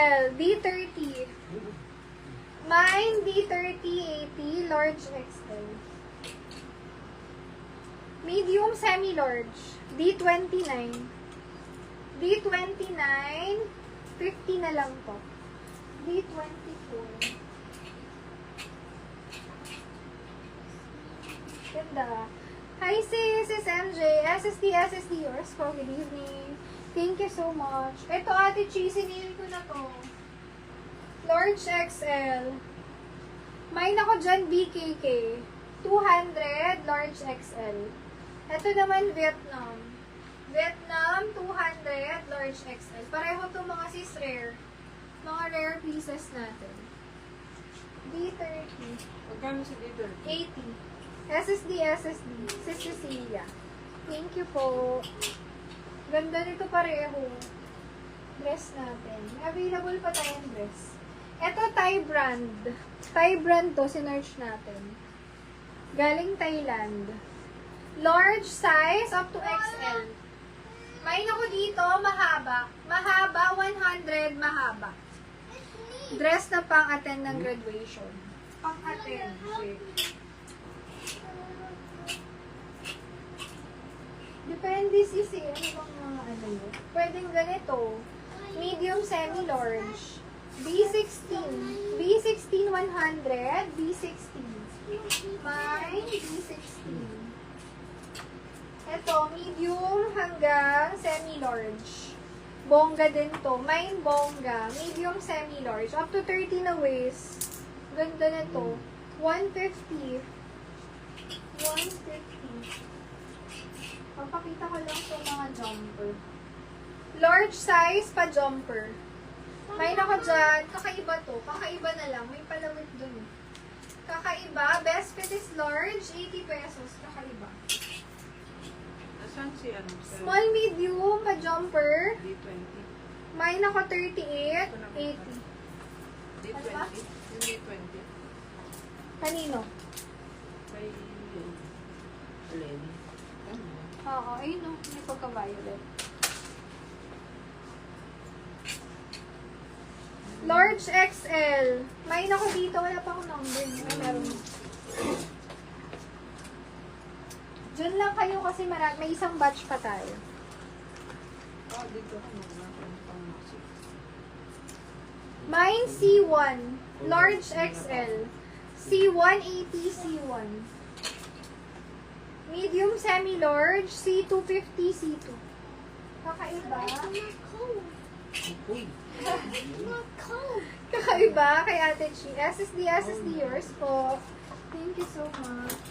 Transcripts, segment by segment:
XL, D30. Mine, D30, 80, large XL. Medium, semi-large, D29. D29, 50 na lang po. D24. Ganda. Hi sis, it's MJ. SSD yours po. Good evening. Thank you so much. Ito ate Chi, sinili ko na to. Large XL. Mine ako dyan, BKK. 200, large XL. Ito naman, Vietnam. Vietnam, 200, large XL. Pareho to mga sis rare. Mga rare pieces natin. D30. Magkano si D30? 80. SSD. Sis Cecilia. Thank you po. Ganda nito pareho. Dress natin. Available pa tayong dress. Ito, Thai brand. Thai brand to, sinerch natin. Galing Thailand. Large size up to XL. May ako dito, mahaba. Mahaba, 100, mahaba. Dress na pang-attend ng graduation. Pang-attend. Depende sisi, ano bang mga ano yun? Pwedeng ganito. Medium, semi-large. B16. B16, 100. B16. Mine, B16. Ito, medium hanggang semi-large. Bongga din to. Mine, bongga. Medium, semi-large. Up to 30 na waist. Ganda na to. 150. 150. Papakita ko lang itong mga jumper. Large size pa jumper. May naka dyan. Kakaiba to. Kakaiba na lang. May palawit dun. Kakaiba. Best fit is large. 80 pesos. Kakaiba. Asan si ano? Small, medium pa jumper. D20. May naka 38. 80. D20? Ano ba? Yung D20. Kanino? Kay Lenny. Oo. Ayun o. May pagka-violet. Large XL. May nako dito. Wala pa akong number. Ay, meron. Diyan lang kayo kasi may isang batch pa tayo. Oh, dito ako pang maxi. Mine C1. Large XL. C1, 80, C1. Medium, semi-large, C250, C2. Kakaiba. Kakaiba kay Ate Chi. SSD yours po. Thank you so much.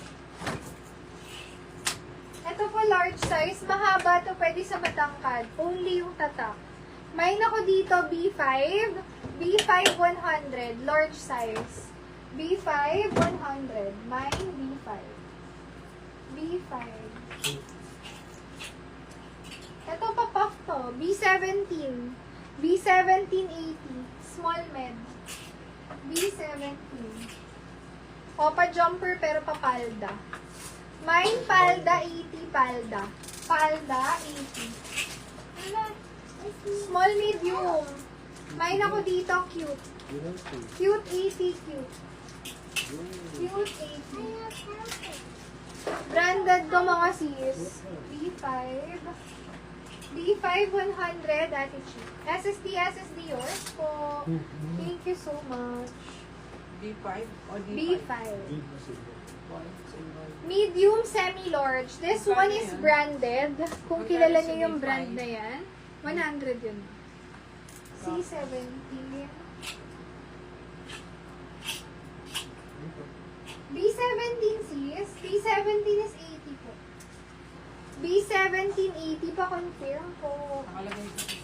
Ito po large size. Mahaba to, pwede sa matangkad. Only yung tatak. May ako dito B5. B5 100. Large size. B5 100. Mine B5. B5. Ito pa puff to. B17. B17 80. Small med. B17. O pa jumper pero pa palda. Mine palda 80 palda. Palda 80. Small medium. Mine ako dito cute. Cute 80 cute. Cute 80. Branded to mga sis. B5. B5 100 attitude. SSD yours po. Thank you so much. B5 o D5? B5. Medium, semi-large. This one is branded. Kung kilala niyo yung brand na yan, 100 yun. C17. B17 sis. B17 is 80 po. B17 80 pa confirm po. Nakalagay ko kasi.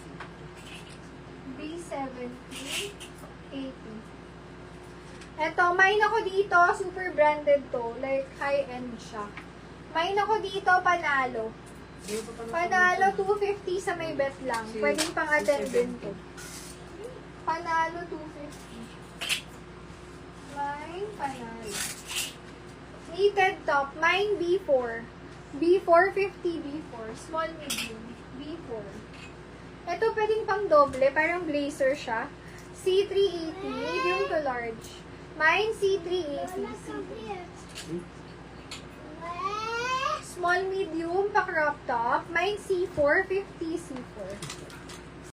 B17 80. Eto, mine ako dito, super branded to. Like, high-end siya. Mine ako dito, panalo. Panalo, 250 sa may bet lang. Pwedeng pang-attend din to. Panalo, 250. Mine, panalo. Knitted top. Mine, B4. B4, 50 B4. Small, medium. B4. Ito, pwedeng pang doble. Parang blazer siya. C380, medium to large. Mine C380. Small, medium, pa crop top. Mine C4, 50 C4.